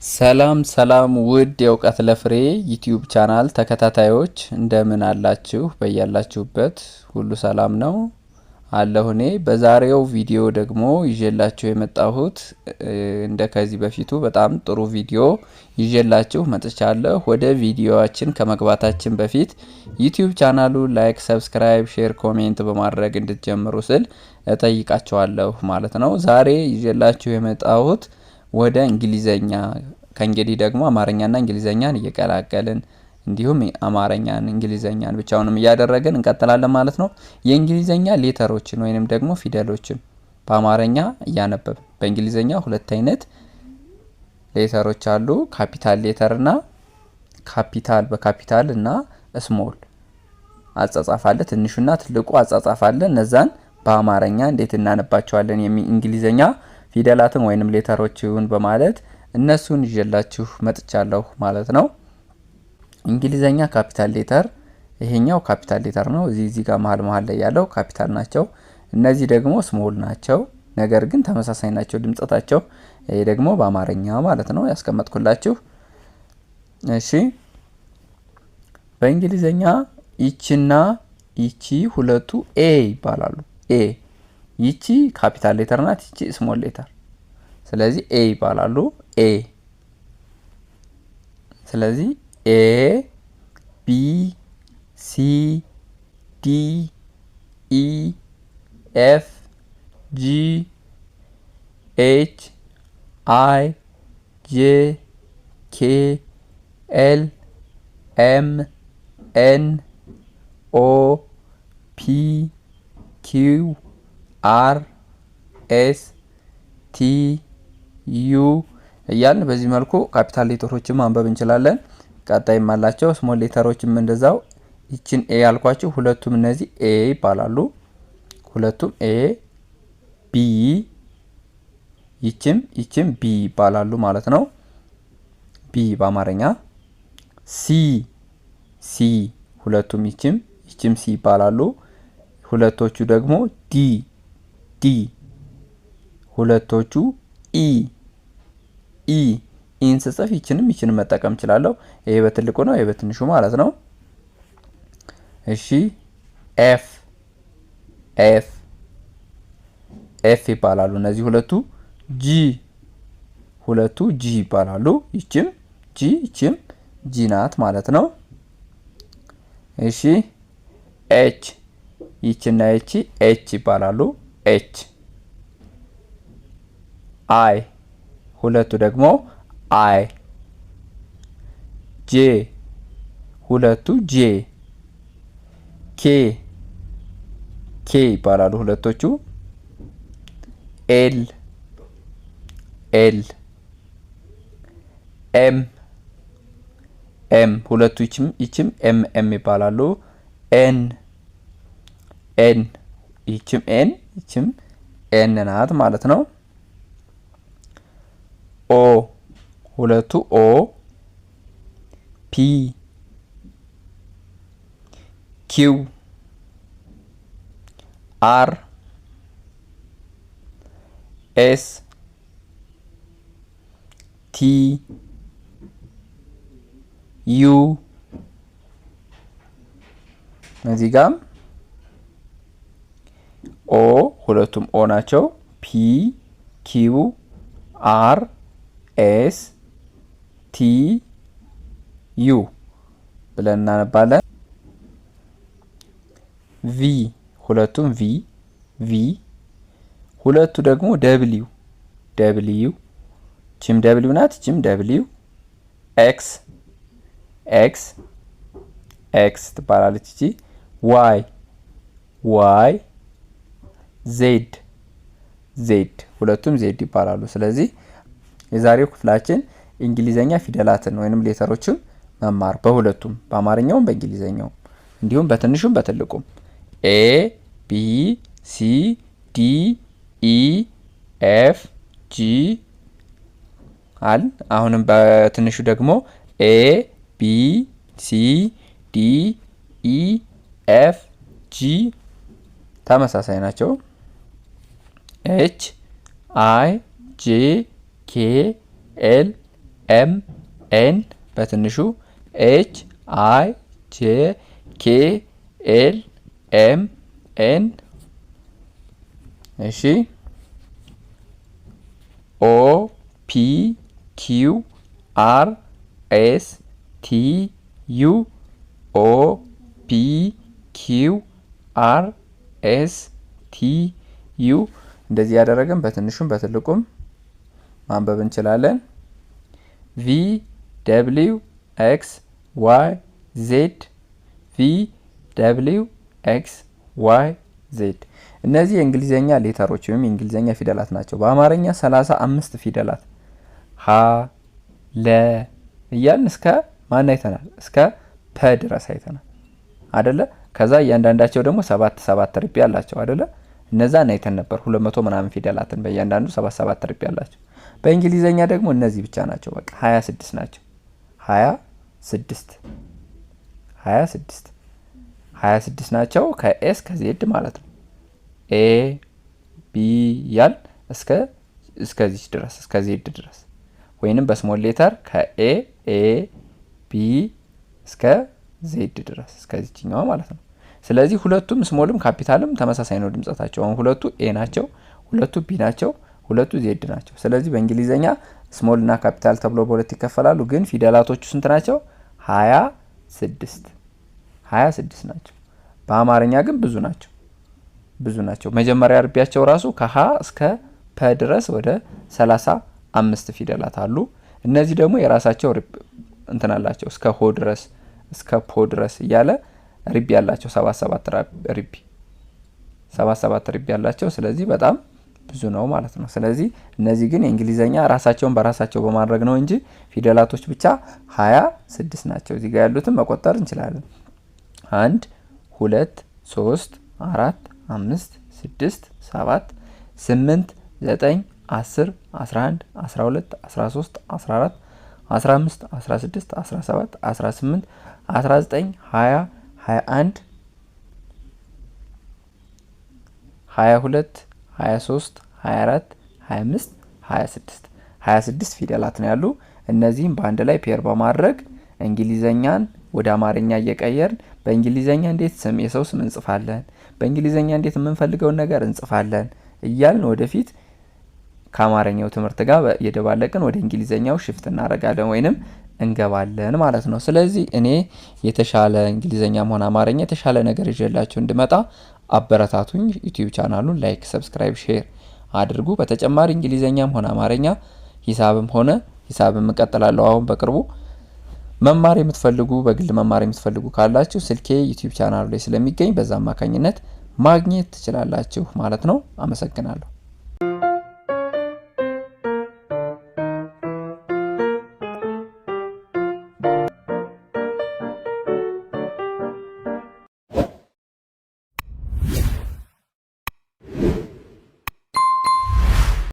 ሰላም ሰላም ውድ የእውቀት ለፍሬ ዩቲዩብ ቻናል ተከታታዮች እንደምን አላችሁ? በያላችሁበት ሁሉ ሰላም ነው አለሁ። እኔ በዛሬው ቪዲዮ ደግሞ ይዤላችሁ የመጣሁት እንደ ከዚህ በፊቱ በጣም ጥሩ ቪዲዮ ይዤላችሁ መጥቻለሁ። ወደ ቪዲዮአችን ከመግባታችን በፊት ዩቲዩብ ቻናሉ ላይክ፣ ሰብስክራይብ፣ ሼር፣ ኮሜንት በማድረግ እንድትጀምሩ ስል እጠይቃችኋለሁ ማለት ነው። ዛሬ ይዤላችሁ የመጣሁት ወደ እንግሊዘኛ ከእንግዲህ ደግሞ አማርኛና እንግሊዘኛን እየቀላቀልን እንዲሁም አማርኛን እንግሊዘኛን ብቻውንም እያደረግን እንቀጥላለን ማለት ነው። የእንግሊዘኛ ሌተሮችን ወይንም ደግሞ ፊደሎችን በአማርኛ እያነበብን በእንግሊዘኛ ሁለት አይነት ሌተሮች አሉ። ካፒታል ሌተርና ካፒታል በካፒታል እና ስሞል አጻጻፍ አለ። ትንሹና ትልቁ አጻጻፍ አለ። እነዛን በአማርኛ እንዴት እናነባቸዋለን እንግሊዘኛ ፊደላትን ወይንም ሌተሮችን በማለት እነሱን ይዤላችሁ መጥቻለሁ ማለት ነው። እንግሊዘኛ ካፒታል ሌተር ይሄኛው ካፒታል ሌተር ነው። እዚህ ጋር መሃል ላይ ያለው ካፒታል ናቸው። እነዚህ ደግሞ ስሞል ናቸው፣ ነገር ግን ተመሳሳይ ናቸው ድምጸታቸው። ይሄ ደግሞ በአማርኛ ማለት ነው ያስቀመጥኩላችሁ። እሺ በእንግሊዘኛ ይቺና ይቺ ሁለቱ ኤ ይባላሉ። ኤ ይቺ ካፒታል ሌተር ናት፣ ይቺ ስሞል ሌተር። ስለዚህ ኤ ይባላሉ። ኤ ስለዚህ ኤ ቢ ሲ ዲ ኢ ኤፍ ጂ ኤች አይ ጄ ኬ ኤል ኤም ኤን ኦ ፒ ኪው አር ኤስ ቲ ዩ እያልን በዚህ መልኩ ካፒታል ሌተሮችን ማንበብ እንችላለን። ቀጣይም አላቸው ስሞል ሌተሮችም እንደዛው። ይችን ኤ ያልኳችሁ ሁለቱም እነዚህ ኤ ይባላሉ። ሁለቱም ኤ ቢ ይችም ቢ ይባላሉ ማለት ነው። ቢ በአማርኛ ሲ ሁለቱም ይችም ሲ ይባላሉ። ሁለቶቹ ደግሞ ዲ ሁለቶቹ ኢን ስጽፍ ይችንም መጠቀም እችላለሁ። ይሄ በትልቁ ነው፣ ይሄ በትንሹ ማለት ነው። እሺ ኤፍ ይባላሉ እነዚህ ሁለቱ። ጂ ይባላሉ። ይችም ጂ ናት ማለት ነው። እሺ ኤች ይችና ይቺ ኤች ይባላሉ። ኤች አይ ሁለቱ ደግሞ አይ። ጄ ሁለቱ ጄ። ኬ ይባላሉ ሁለቶቹ። ኤል ኤም ሁለቱ ይችም ኤም ይባላሉ። ኤን ይችም ኤን ናት ማለት ነው። ኦ ሁለቱ ኦ። ፒ ኪው አር ኤስ ቲ ዩ እዚህ ጋም ኦ ሁለቱም ኦ ናቸው። ፒ ኪው አር ኤስ ቲ ዩ ብለን እናነባለን። ቪ ሁለቱም ቪ ሁለቱ ደግሞ ደብሊው ቺም ደብሊው ናት፣ ቺም ደብሊው። ኤክስ ትባላለች እቺ። ዋይ ዜድ ሁለቱም ዜድ ይባላሉ። ስለዚህ የዛሬው ክፍላችን እንግሊዘኛ ፊደላትን ወይንም ሌተሮችን መማር በሁለቱም በአማርኛውም በእንግሊዘኛውም እንዲሁም በትንሹም በትልቁም ኤ ቢ ሲ ዲ ኢ ኤፍ ጂ አል። አሁንም በትንሹ ደግሞ ኤ ቢ ሲ ዲ ኢ ኤፍ ጂ ተመሳሳይ ናቸው። ኤች አይ ጄ ኬ ኤል ኤም ኤን በትንሹ ኤች አይ ጄ ኬ ኤል ኤም ኤን እሺ ኦ ፒ ኪው አር ኤስ ቲ ዩ ኦ ፒ ኪው አር ኤስ ቲ ዩ እንደዚህ ያደረገን በትንሹም በትልቁም ማንበብ እንችላለን። ቪ ደብሊው ኤክስ ዋይ ዜድ ቪ ደብሊው ኤክስ ዋይ ዜድ እነዚህ የእንግሊዘኛ ሌተሮች ወይም የእንግሊዘኛ ፊደላት ናቸው። በአማርኛ 35 ፊደላት ሀ ለ እያልን እስከ ማን አይተናል? እስከ ፐ ድረስ አይተናል አይደለ? ከዛ እያንዳንዳቸው ደግሞ 7 ርቢ ያላቸው አይደለ? እነዛን አይተን ነበር 200 ምናምን ፊደላትን በእያንዳንዱ 7 ርቢ ያላቸው። በእንግሊዘኛ ደግሞ እነዚህ ብቻ ናቸው። በቃ 26 ናቸው። 26 ናቸው ከኤስ ከዜድ ማለት ነው። ኤ ቢ ያል እስከዚህ ድረስ እስከ ዜድ ድረስ ወይንም በስሞል ሌተር ከኤ ቢ እስከ ዜድ ድረስ እስከዚህኛው ማለት ነው። ስለዚህ ሁለቱም ስሞልም ካፒታልም ተመሳሳይ ነው ድምጻቸው። አሁን ሁለቱ ኤ ናቸው፣ ሁለቱ ቢ ናቸው፣ ሁለቱ ዜድ ናቸው። ስለዚህ በእንግሊዘኛ ስሞል እና ካፒታል ተብሎ በሁለት ይከፈላሉ። ግን ፊደላቶቹ ስንት ናቸው? 26 ናቸው። በአማርኛ ግን ብዙ ናቸው። መጀመሪያ ርቢያቸው ራሱ ከሀ እስከ ፐ ድረስ ወደ 35 ፊደላት አሉ። እነዚህ ደግሞ የራሳቸው እንትን አላቸው እስከ ሆ ድረስ እስከ ፖ ድረስ እያለ ርቢ ያላቸው 77 ርቢ ያላቸው። ስለዚህ በጣም ብዙ ነው ማለት ነው። ስለዚህ እነዚህ ግን የእንግሊዘኛ ራሳቸውን በራሳቸው በማድረግ ነው እንጂ ፊደላቶች ብቻ 26 ናቸው። እዚህ ጋር ያሉትን መቆጠር እንችላለን። 1 2 3 4 5 6 7 8 9 10 11 12 13 14 15 16 17 18 19 20 21 22 23 24 25 26 ፊደላት ነው ያሉ። እነዚህም በአንድ ላይ ፔር በማድረግ እንግሊዘኛን ወደ አማርኛ እየቀየርን በእንግሊዘኛ እንዴት የሰው ስም እንጽፋለን፣ በእንግሊዘኛ እንዴት የምንፈልገውን ነገር እንጽፋለን እያልን ወደፊት ከአማርኛው ትምህርት ጋር እየደባለቅን ወደ እንግሊዘኛው ሽፍት እናደርጋለን ወይንም እንገባለን ማለት ነው። ስለዚህ እኔ የተሻለ እንግሊዘኛም ሆነ አማርኛ የተሻለ ነገር ይዤላችሁ እንድመጣ አበረታቱኝ። ዩቲዩብ ቻናሉን ላይክ፣ ሰብስክራይብ፣ ሼር አድርጉ። በተጨማሪ እንግሊዘኛም ሆነ አማርኛ ሂሳብም እቀጥላለሁ አሁን በቅርቡ። መማር የምትፈልጉ በግል መማር የምትፈልጉ ካላችሁ ስልኬ ዩቲዩብ ቻናሉ ላይ ስለሚገኝ በዛ አማካኝነት ማግኘት ትችላላችሁ ማለት ነው። አመሰግናለሁ።